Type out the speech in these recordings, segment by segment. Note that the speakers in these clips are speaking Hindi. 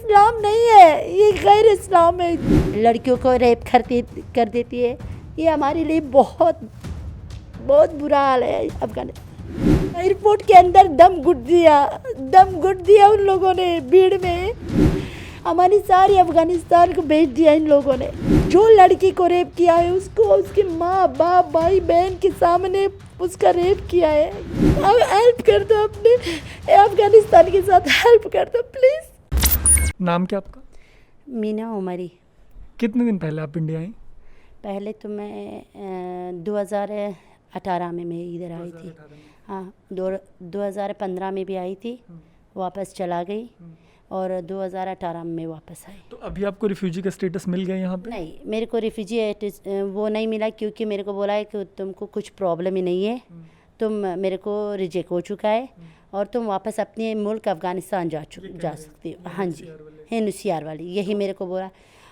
इस्लाम नहीं है, ये गैर इस्लाम है। लड़कियों को रेप कर देती है। ये हमारे लिए बहुत बहुत बुरा हाल है अफगानिस्तान। एयरपोर्ट के अंदर दम घुट दिया उन लोगों ने भीड़ में। हमारी सारी अफगानिस्तान को भेज दिया इन लोगों ने। जो लड़की को रेप किया है उसको उसकी माँ बाप भाई बहन के सामने उसका रेप किया है। अब हेल्प कर दो, अपने अफगानिस्तान के साथ हेल्प कर दो प्लीज़। नाम क्या आपका? मीना उमरी। कितने दिन पहले आप इंडिया आई? पहले तो मैं 2018 में मैं इधर आई थी। हाँ, 2015 में भी आई थी, वापस चला गई और 2018 में वापस आई। तो अभी आपको रिफ्यूजी का स्टेटस मिल गया यहाँ पे? नहीं, मेरे को रिफ्यूजी वो नहीं मिला, क्योंकि मेरे को बोला है कि तुमको कुछ प्रॉब्लम ही नहीं है, तुम मेरे को रिजेक्ट हो चुका है और तुम वापस अपने मुल्क अफ़गानिस्तान जा सकती हो। हाँ जी, एनसीआर वाली यही मेरे को बोला।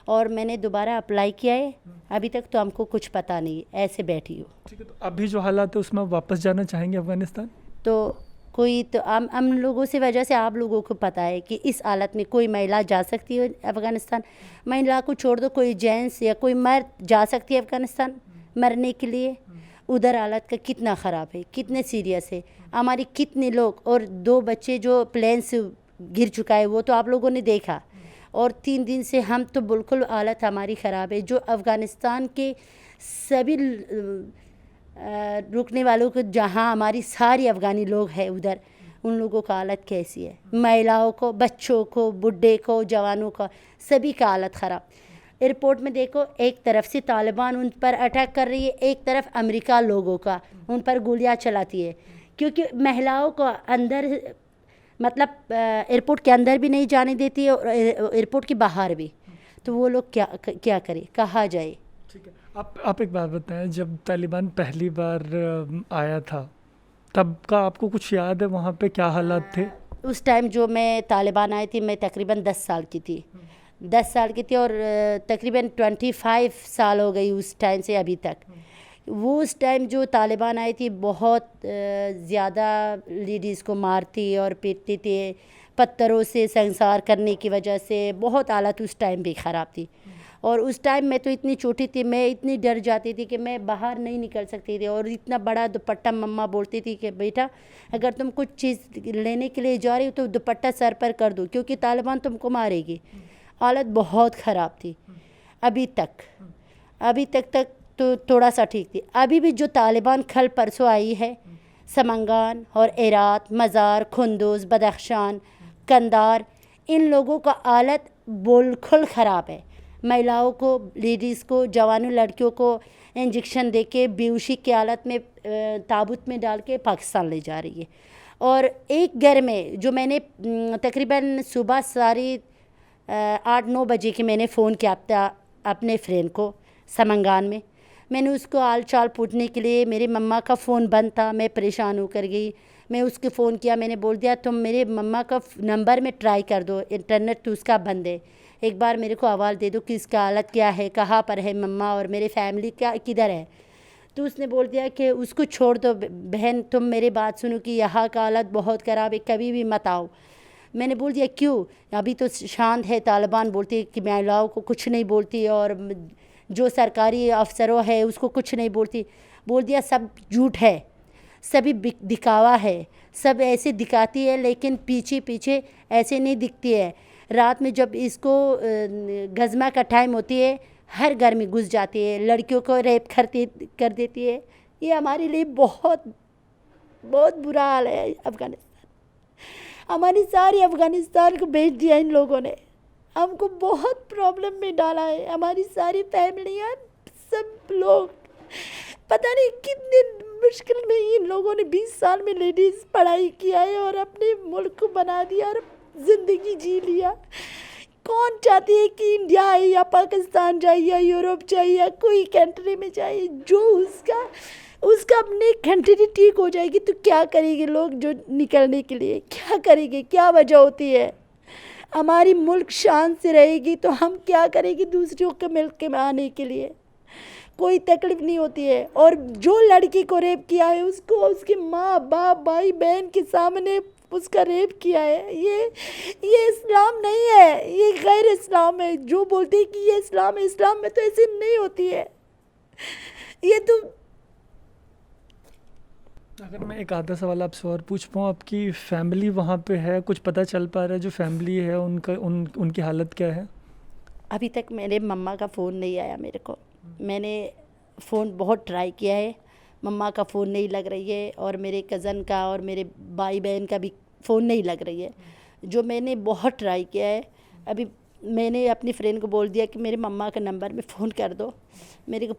और मैंने दोबारा अप्लाई किया है, अभी तक तो हमको कुछ पता नहीं, ऐसे बैठी हूँ। ठीक है, तो अभी जो हालात है उसमें आप वापस जाना चाहेंगे अफ़गानिस्तान? तो कोई तो हम लोगों से वजह से आप लोगों को पता है कि इस हालत में कोई महिला जा सकती है अफ़गानिस्तान। महिला को छोड़ दो, कोई जेंट्स या कोई मर्द जा सकती है अफ़गानिस्तान मरने के लिए। उधर हालत का कितना ख़राब है, कितने सीरियस है। हमारे कितने लोग और 2 बच्चे जो प्लेन से गिर चुका है वो तो आप लोगों ने देखा। और 3 दिन से हम तो बिल्कुल हालत हमारी ख़राब है। जो अफ़गानिस्तान के सभी रुकने वालों को, जहाँ हमारी सारी अफ़गानी लोग हैं उधर, उन लोगों का हालत कैसी है। महिलाओं को, बच्चों को, बुढ़े को, जवानों का, सभी का हालत ख़राब। एयरपोर्ट में देखो, एक तरफ से तालिबान उन पर अटैक कर रही है, एक तरफ अमेरिका लोगों का उन पर गोलियां चलाती है। क्योंकि महिलाओं को अंदर, मतलब एयरपोर्ट के अंदर भी नहीं जाने देती है और एयरपोर्ट के बाहर भी। तो वो लोग क्या करें, कहाँ जाए। ठीक है, आप एक बात बताएं, जब तालिबान पहली बार आया था तब का आपको कुछ याद है? वहाँ पे क्या हालात थे उस टाइम? जो मैं तालिबान आई थी, मैं तकरीबन 10 साल की थी। 10 साल की थी और तकरीबन 25 साल हो गई उस टाइम से अभी तक। वो उस टाइम जो तालिबान आई थी, बहुत ज़्यादा लेडीज़ को मारती और पीटती थी, पत्थरों से संसार करने की वजह से बहुत हालत उस टाइम भी ख़राब थी। और उस टाइम मैं तो इतनी छोटी थी, मैं इतनी डर जाती थी कि मैं बाहर नहीं निकल सकती थी। और इतना बड़ा दुपट्टा, मम्मा बोलती थी कि बेटा अगर तुम कुछ चीज़ लेने के लिए जा रही हो तो दुपट्टा सर पर कर दो, क्योंकि तालिबान तुमको मारेगी। हालत बहुत ख़राब थी अभी तक तो थोड़ा सा ठीक थी। अभी भी जो तालिबान कल परसों आई है, समंगान और हेरात, मज़ार, खुंदूज, बदख्शान, कंदार, इन लोगों का हालत बिल्कुल ख़राब है। महिलाओं को, लेडीज़ को, जवानों लड़कियों को इंजेक्शन देके बेहोशी की हालत में ताबूत में डाल के पाकिस्तान ले जा रही है। और एक घर में जो मैंने तकरीबन सुबह 8-9 बजे के मैंने फ़ोन किया था अपने फ्रेंड को समंगान में। मैंने उसको हाल चाल पूछने के लिए, मेरे मम्मा का फ़ोन बंद था, मैं परेशान होकर गई। मैं उसको फ़ोन किया, मैंने बोल दिया तुम मेरे मम्मा का नंबर में ट्राई कर दो, इंटरनेट तो उसका बंद है, एक बार मेरे को आवाज़ दे दो कि इसका हालत क्या है, कहाँ पर है मम्मा और मेरे फैमिली क्या किधर है। तो उसने बोल दिया कि उसको छोड़ दो बहन, तुम मेरी बात सुनो कि यहाँ का हालत बहुत ख़राब है, कभी भी मत आओ। मैंने बोल दिया क्यों? अभी तो शांत है, तालिबान बोलती है कि महिलाओं को कुछ नहीं बोलती और जो सरकारी अफसरों है उसको कुछ नहीं बोलती। बोल दिया सब झूठ है, सभी दिखावा है, सब ऐसे दिखाती है लेकिन पीछे पीछे ऐसे नहीं दिखती है। रात में जब इसको गज़मा का टाइम होती है, हर घर में घुस जाती है, लड़कियों को रेप कर देती है। ये हमारे लिए बहुत बहुत बुरा हाल है अफ़गानिस्तान। हमारी सारी अफ़गानिस्तान को भेज दिया इन लोगों ने, हमको बहुत प्रॉब्लम में डाला है। हमारी सारी फैमिलियाँ, सब लोग, पता नहीं कितने मुश्किल में इन लोगों ने 20 साल में लेडीज़ पढ़ाई किया है और अपने मुल्क को बना दिया और ज़िंदगी जी लिया। कौन चाहती है कि इंडिया आए या पाकिस्तान जाए या यूरोप जाए या कोई कंट्री में जाए, जो उसका अपनी कंट्री ठीक हो जाएगी तो क्या करेंगे लोग जो निकलने के लिए, क्या करेंगे, क्या वजह होती है। हमारी मुल्क शान से रहेगी तो हम क्या करेंगे दूसरों के मिल्क के आने के लिए, कोई तकलीफ नहीं होती है। और जो लड़की को रेप किया है उसको उसकी माँ बाप भाई बहन के सामने उसका रेप किया है। ये इस्लाम नहीं है, ये ये गैर इस्लाम है, जो बोलते हैं कि ये इस्लाम है, इस्लाम में तो ऐसे नहीं होती है। ये तो अगर मैं एक आधा सवाल आपसे और पूछ पाऊँ, आपकी फैमिली वहाँ पे है, कुछ पता चल पा रहा है जो फैमिली है उनकी हालत क्या है? अभी तक मेरे मम्मा का फ़ोन नहीं आया मेरे को। मैंने फ़ोन बहुत ट्राई किया है, मम्मा का फ़ोन नहीं लग रही है, और मेरे कज़न का और मेरे भाई बहन का भी फ़ोन नहीं लग रही है। जो मैंने बहुत ट्राई किया है, अभी मैंने अपनी फ्रेंड को बोल दिया कि मेरे मम्मा का नंबर में फ़ोन कर दो, मेरे को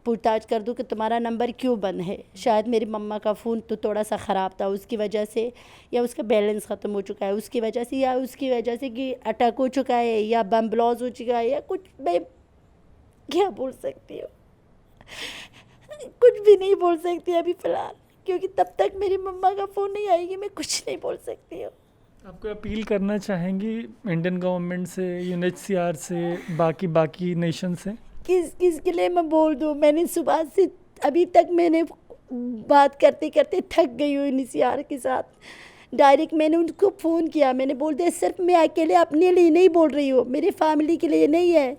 पूछताछ कर दो कि तुम्हारा नंबर क्यों बंद है। शायद मेरी मम्मा का फ़ोन तो थोड़ा सा ख़राब था, उसकी वजह से, या उसका बैलेंस ख़त्म हो चुका है उसकी वजह से, या उसकी वजह से कि अटैक हो चुका है, या बम ब्लास्ट हो चुका है, या कुछ। मैं क्या बोल सकती हूँ, कुछ भी नहीं बोल सकती अभी फ़िलहाल, क्योंकि तब तक मेरी मम्मा का फ़ोन नहीं आएगी मैं कुछ नहीं बोल सकती हूँ। आपको अपील करना चाहेंगी इंडियन गवर्नमेंट से, यूएनएचसीआर से, बाकी नेशन से? किस के लिए मैं बोल दूँ? मैंने सुबह से अभी तक मैंने बात करते करते थक गई हूँ यूएनएचसीआर के साथ। डायरेक्ट मैंने उनको फ़ोन किया, मैंने बोल दिया सिर्फ मैं अकेले अपने लिए नहीं बोल रही हूँ, मेरी फैमिली के लिए नहीं है,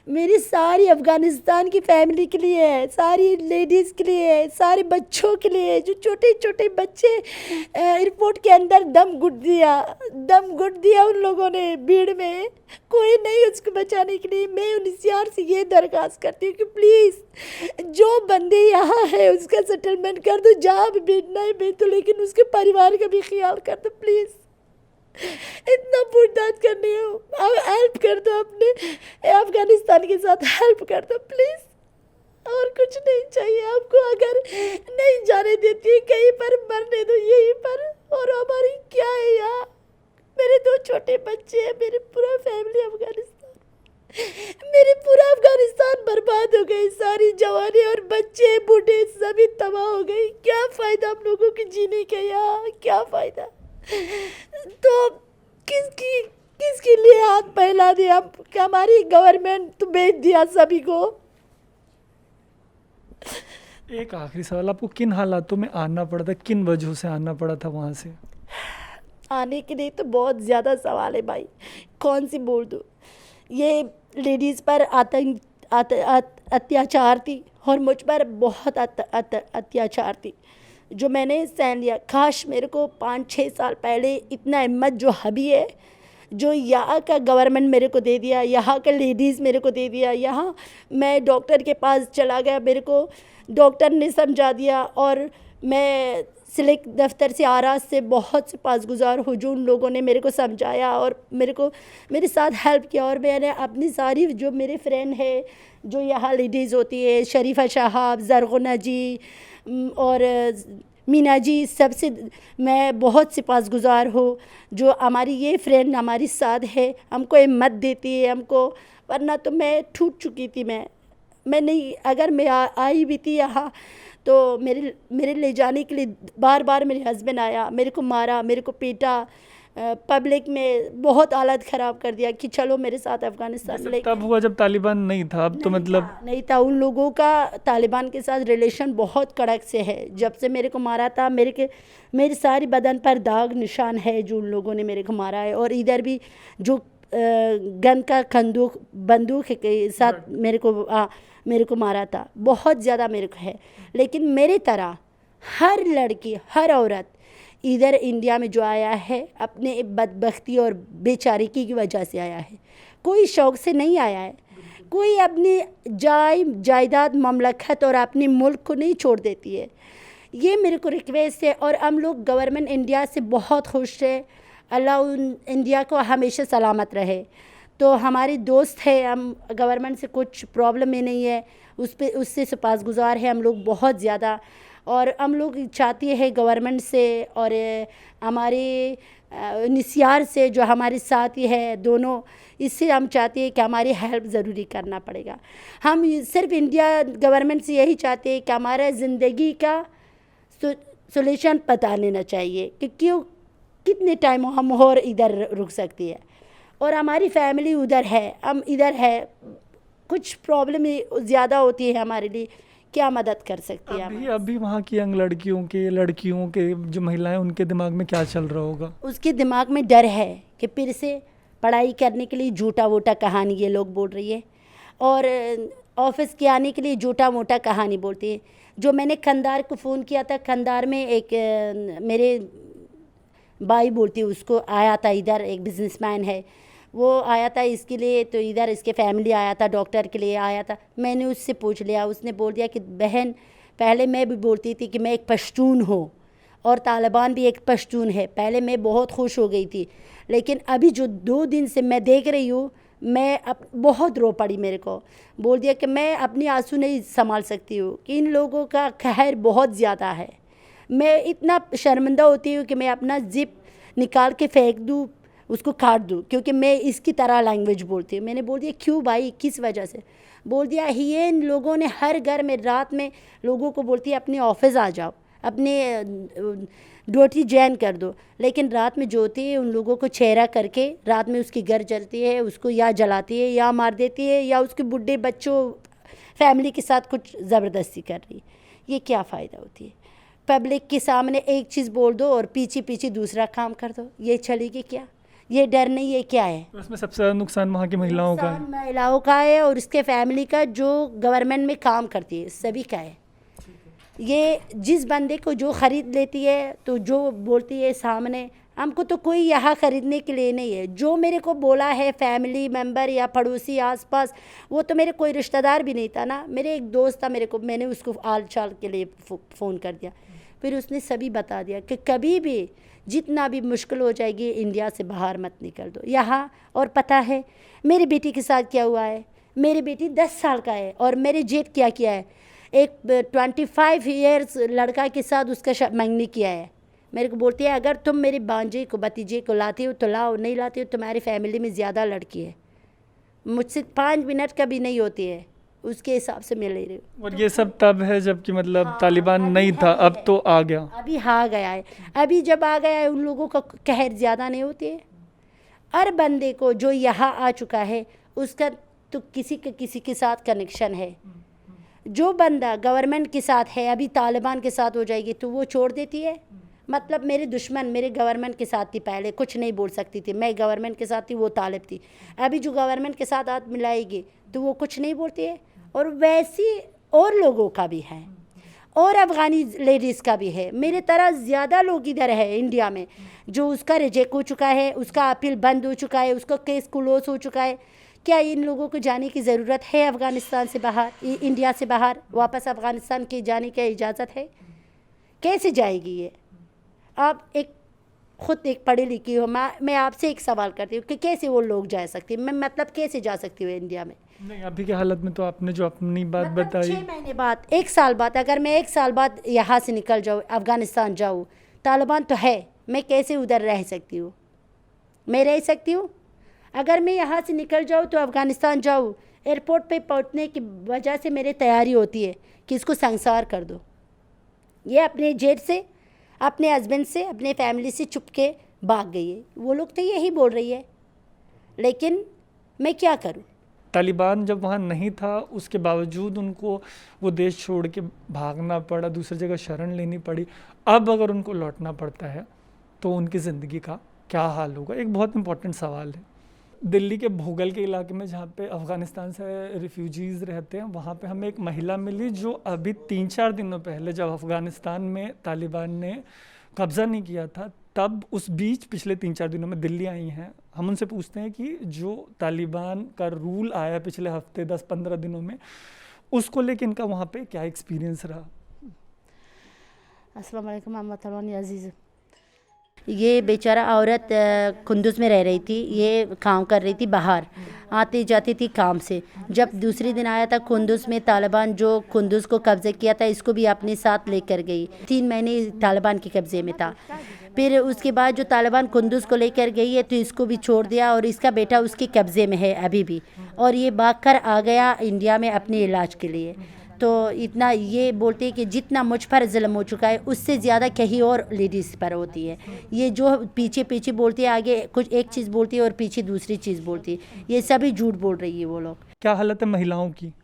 मेरी सारी अफ़गानिस्तान की फैमिली के लिए है, सारी लेडीज़ के लिए है, सारे बच्चों के लिए है, जो छोटे छोटे बच्चे एयरपोर्ट के अंदर दम घुट दिया उन लोगों ने भीड़ में, कोई नहीं उसको बचाने के लिए। मैं यूएनएचसीआर से ये दरख्वास्त करती हूँ कि प्लीज़ जो बंदे यहाँ है उसका सेटलमेंट कर दो, जहाँ भी भेजना है भेज दो, लेकिन उसके परिवार का भी ख्याल कर दो प्लीज़। इतना पूछताछ करनी हो, अब हेल्प कर दो, अपने अफगानिस्तान के साथ हेल्प कर दो प्लीज़, और कुछ नहीं चाहिए आपको। अगर नहीं जाने देती कहीं पर मरने दो यहीं पर, और हमारी क्या है यहाँ, मेरे 2 छोटे बच्चे हैं, मेरी पूरा फैमिली अफगानिस्तान, मेरी पूरा अफगानिस्तान बर्बाद हो गई, सारी जवानी और बच्चे बूढ़े सभी तबाह हो गई। क्या फ़ायदा हम लोगों के जीने का यहाँ, क्या फ़ायदा? तो किसके लिए हाथ फैला दिया? हमारी गवर्नमेंट तो भेज दिया सभी को। एक आखिरी सवाल, आपको किन हालातों में आना पड़ा था, किन वजहों से आना पड़ा था वहाँ से? आने के लिए तो बहुत ज़्यादा सवाल है भाई, कौन सी बोल दूँ। ये लेडीज़ पर अत्याचार थी, और मुझ पर बहुत अत्याचार थी, जो मैंने सहन लिया। काश मेरे को 5-6 साल पहले इतना हिम्मत जो अभी है, जो यहाँ का गवर्नमेंट मेरे को दे दिया, यहाँ का लेडीज़ मेरे को दे दिया। यहाँ मैं डॉक्टर के पास चला गया, मेरे को डॉक्टर ने समझा दिया, और मैं सिलेक्ट दफ्तर से आराज से बहुत से पासगुजार हूँ, जो उन लोगों ने मेरे को समझाया और मेरे साथ हेल्प किया। और मैंने अपनी सारी जो मेरे फ्रेंड है, जो यहाँ लेडीज़ होती है, शरीफा साहब, ज़रगुना जी और मीना जी, सबसे मैं बहुत सिपासगुज़ार हूँ, जो हमारी ये फ्रेंड हमारी साथ है, हमको हिम्मत देती है हमको, वरना तो मैं टूट चुकी थी। मैं नहीं, अगर मैं आई भी थी यहाँ तो मेरे ले जाने के लिए बार बार मेरे हस्बैंड आया, मेरे को मारा, मेरे को पीटा, पब्लिक में बहुत हालत ख़राब कर दिया कि चलो मेरे साथ अफ़गानिस्तान में। तब हुआ जब तालिबान नहीं था, अब तो मतलब नहीं था। उन लोगों का तालिबान के साथ रिलेशन बहुत कड़क से है। जब से मेरे को मारा था, मेरे सारी बदन पर दाग निशान है जो उन लोगों ने मेरे को मारा है। और इधर भी जो गन का बंदूक के साथ मेरे को मारा था, बहुत ज़्यादा मेरे को है। लेकिन मेरे तरह हर लड़की, हर औरत इधर इंडिया में जो आया है, अपने बदबख्ती और बेचारिकी की वजह से आया है। कोई शौक़ से नहीं आया है, कोई अपनी जायदाद, ममलकत और अपने मुल्क को नहीं छोड़ देती है। ये मेरे को रिक्वेस्ट है। और हम लोग गवर्नमेंट इंडिया से बहुत खुश है, अल्लाह इंडिया को हमेशा सलामत रहे। तो हमारी दोस्त है, हम गवर्नमेंट से कुछ प्रॉब्लम ही नहीं है, उससे सुपासगुज़ार है हम लोग बहुत ज़्यादा। और हम लोग चाहते हैं गवर्नमेंट से और हमारे निसियार से, जो हमारे साथ ही है दोनों, इससे हम चाहते हैं कि हमारी हेल्प ज़रूरी करना पड़ेगा। हम सिर्फ इंडिया गवर्नमेंट से यही चाहते हैं कि हमारा ज़िंदगी का सोल्यूशन पता लेना चाहिए कि क्यों, कितने टाइम हम और इधर रुक सकती है, और हमारी फैमिली उधर है, हम इधर है, कुछ प्रॉब्लम ज़्यादा होती है हमारे लिए, क्या मदद कर सकती है? अभी वहाँ की यंग लड़कियों के जो महिलाएं, उनके दिमाग में क्या चल रहा होगा? उसके दिमाग में डर है कि फिर से पढ़ाई करने के लिए झूठा वूटा कहानी ये लोग बोल रही है, और ऑफिस के आने के लिए झूठा मोटा कहानी बोलती है। जो मैंने खंदार को फ़ोन किया था, खंदार में एक मेरे भाई बोलती है उसको आया था, इधर एक बिजनेसमैन है वो आया था इसके लिए, तो इधर इसके फैमिली आया था, डॉक्टर के लिए आया था। मैंने उससे पूछ लिया, उसने बोल दिया कि बहन पहले मैं भी बोलती थी कि मैं एक पश्तून हूँ और तालिबान भी एक पश्तून है, पहले मैं बहुत खुश हो गई थी, लेकिन अभी जो 2 दिन से मैं देख रही हूँ मैं बहुत रो पड़ी। मेरे को बोल दिया कि मैं अपनी आंसू नहीं संभाल सकती हूँ कि इन लोगों का कहर बहुत ज़्यादा है। मैं इतना शर्मिंदा होती हूँ कि मैं अपना जिप निकाल के फेंक दूँ, उसको काट दूँ, क्योंकि मैं इसकी तरह लैंग्वेज बोलती हूँ। मैंने बोल दिया क्यों भाई, किस वजह से? बोल दिया ये इन लोगों ने हर घर में रात में लोगों को बोलती है अपने ऑफिस आ जाओ, अपने ड्यूटी ज्वाइन कर दो, लेकिन रात में जो होती है उन लोगों को चेहरा करके रात में उसकी घर जलती है, उसको या जलाती है या मार देती है, या उसके बुढ़े बच्चों फैमिली के साथ कुछ ज़बरदस्ती कर रही है। ये क्या फ़ायदा होती है? पब्लिक के सामने एक चीज़ बोल दो और पीछे पीछे दूसरा काम कर दो, ये चलेगी क्या? ये डर नहीं है क्या है? तो इसमें सबसे ज़्यादा नुकसान वहाँ की महिलाओं का है। महिलाओं का है और उसके फैमिली का, जो गवर्नमेंट में काम करती है सभी का है। ये जिस बंदे को जो ख़रीद लेती है तो जो बोलती है सामने, हमको तो कोई यहाँ ख़रीदने के लिए नहीं है। जो मेरे को बोला है फैमिली मेंबर या पड़ोसी आसपास, वो तो मेरे कोई रिश्तेदार भी नहीं था ना, मेरे एक दोस्त था, मेरे को मैंने उसको हाल चाल के लिए फ़ोन कर दिया, फिर उसने सभी बता दिया कि कभी भी जितना भी मुश्किल हो जाएगी इंडिया से बाहर मत निकल दो यहाँ। और पता है मेरी बेटी के साथ क्या हुआ है? मेरी बेटी 10 साल का है और मेरे जेठ क्या किया है, एक 25 ईयर्स लड़का के साथ उसका मंगनी किया है। मेरे को बोलती है अगर तुम मेरे भांजे को भतीजे को लाती हो तो लाओ, नहीं लाती हो तुम्हारी फैमिली में ज़्यादा लड़की है। मुझसे 5 मिनट का भी नहीं होती है, उसके हिसाब से मैं ले रही हूँ। और ये सब तब है जबकि मतलब तालिबान नहीं था, अब तो आ गया। अभी आ गया है, अभी जब आ गया है उन लोगों का कहर ज़्यादा नहीं होती है। हर बंदे को जो यहाँ आ चुका है उसका तो किसी के साथ कनेक्शन है। जो बंदा गवर्नमेंट के साथ है अभी तालिबान के साथ हो जाएगी तो वो छोड़ देती है। मतलब मेरे दुश्मन मेरे गवर्नमेंट के साथ थी, पहले कुछ नहीं बोल सकती थी, मैं गवर्नमेंट के साथ थी, वो तालिब थी। अभी जो गवर्नमेंट के साथ हाथ मिलाएगी तो वो कुछ नहीं बोलती है। और वैसी और लोगों का भी है, और अफ़गानी लेडीज़ का भी है। मेरे तरह ज़्यादा लोग इधर है इंडिया में जो उसका रिजेक्ट हो चुका है, उसका अपील बंद हो चुका है, उसका केस क्लोज हो चुका है। क्या इन लोगों को जाने की ज़रूरत है अफ़गानिस्तान से बाहर, इंडिया से बाहर वापस अफ़गानिस्तान के जाने की इजाज़त है? कैसे जाएगी ये? आप खुद एक पढ़ी लिखी हो, मैं आपसे एक सवाल करती हूँ कि कैसे वो लोग जा सकती हैं? मैं मतलब कैसे जा सकती हूँ इंडिया में? नहीं, अभी के हालत में तो आपने जो अपनी बात मतलब बताई, 6 महीने बाद, 1 साल बाद, अगर मैं 1 साल बाद यहाँ से निकल जाऊँ अफ़गानिस्तान जाऊँ, तालिबान तो है, मैं कैसे उधर रह सकती हूँ? मैं रह सकती हूँ? अगर मैं यहाँ से निकल जाऊँ तो अफ़गानिस्तान जाऊँ, एयरपोर्ट पे पहुँचने की वजह से मेरी तैयारी होती है कि इसको संसार कर दो। ये अपने जेठ से, अपने हस्बैंड से, अपने फैमिली से चुप के भाग गई है। वो लोग तो यही बोल रही है, लेकिन मैं क्या करूँ? तालिबान जब वहाँ नहीं था उसके बावजूद उनको वो देश छोड़ के भागना पड़ा, दूसरी जगह शरण लेनी पड़ी। अब अगर उनको लौटना पड़ता है तो उनकी ज़िंदगी का क्या हाल होगा? एक बहुत इम्पोर्टेंट सवाल है। दिल्ली के भोगल के इलाके में जहाँ पे अफ़गानिस्तान से रिफ्यूजीज़ रहते हैं, वहाँ पे हमें एक महिला मिली जो अभी 3-4 दिनों पहले जब अफ़गानिस्तान में तालिबान ने कब्ज़ा नहीं किया था, तब उस बीच पिछले 3-4 दिनों में दिल्ली आई हैं। हम उनसे पूछते हैं कि जो तालिबान का रूल आया पिछले हफ्ते 10-15 दिनों में, उसको लेके इनका वहाँ पे क्या एक्सपीरियंस रहा? अस्सलाम वालेकुम अम्मा अजीज़। ये बेचारा औरत कुंदुज़ में रह रही थी, ये काम कर रही थी, बाहर आती जाती थी काम से। जब दूसरी दिन आया था कुंदुज़ में, तालिबान जो कुंदुज़ को कब्ज़े किया था इसको भी अपने साथ लेकर गई। 3 महीने तालिबान के कब्ज़े में था। फिर उसके बाद जो तालिबान कुंदुज़ को लेकर गई है तो इसको भी छोड़ दिया और इसका बेटा उसके कब्ज़े में है अभी भी, और ये भागकर आ गया इंडिया में अपने इलाज के लिए। तो इतना ये बोलते हैं कि जितना मुझ पर जुल्म हो चुका है उससे ज़्यादा कहीं और लेडीज़ पर होती है। ये जो पीछे पीछे बोलती है, आगे कुछ एक चीज़ बोलती है और पीछे दूसरी चीज़ बोलती है, ये सभी झूठ बोल रही है वो लोग। क्या हालत है महिलाओं की?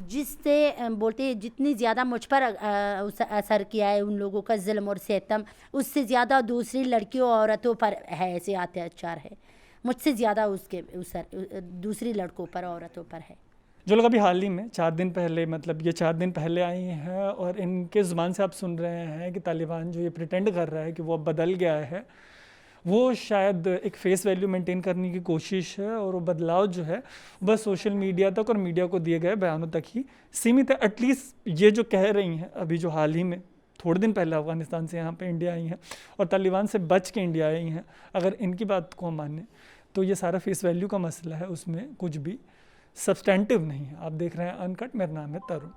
जिससे बोलते हैं जितनी ज़्यादा मुझ पर असर किया है उन लोगों का जुल्म और सितम, उससे ज़्यादा दूसरी लड़कियों औरतों पर है ऐसे अत्याचार है, मुझसे ज़्यादा उसके दूसरी लड़कों पर औरतों पर है। जो लोग अभी हाल ही में 4 दिन पहले, मतलब ये 4 दिन पहले आई हैं और इनके ज़ुबान से आप सुन रहे हैं कि तालिबान जो ये प्रिटेंड कर रहा है कि वो अब बदल गया है, वो शायद एक फेस वैल्यू मेंटेन करने की कोशिश है और वो बदलाव जो है बस सोशल मीडिया तक और मीडिया को दिए गए बयानों तक ही सीमित है। एटलीस्ट ये जो कह रही हैं अभी, जो हाल ही में थोड़े दिन पहले अफ़गानिस्तान से यहाँ पे इंडिया आई हैं और तालिबान से बच के इंडिया आई हैं, अगर इनकी बात को माने तो ये सारा फेस वैल्यू का मसला है, उसमें कुछ भी सब्सटेंटिव नहीं है। आप देख रहे हैं अनकट, मेरा नाम है तरुण।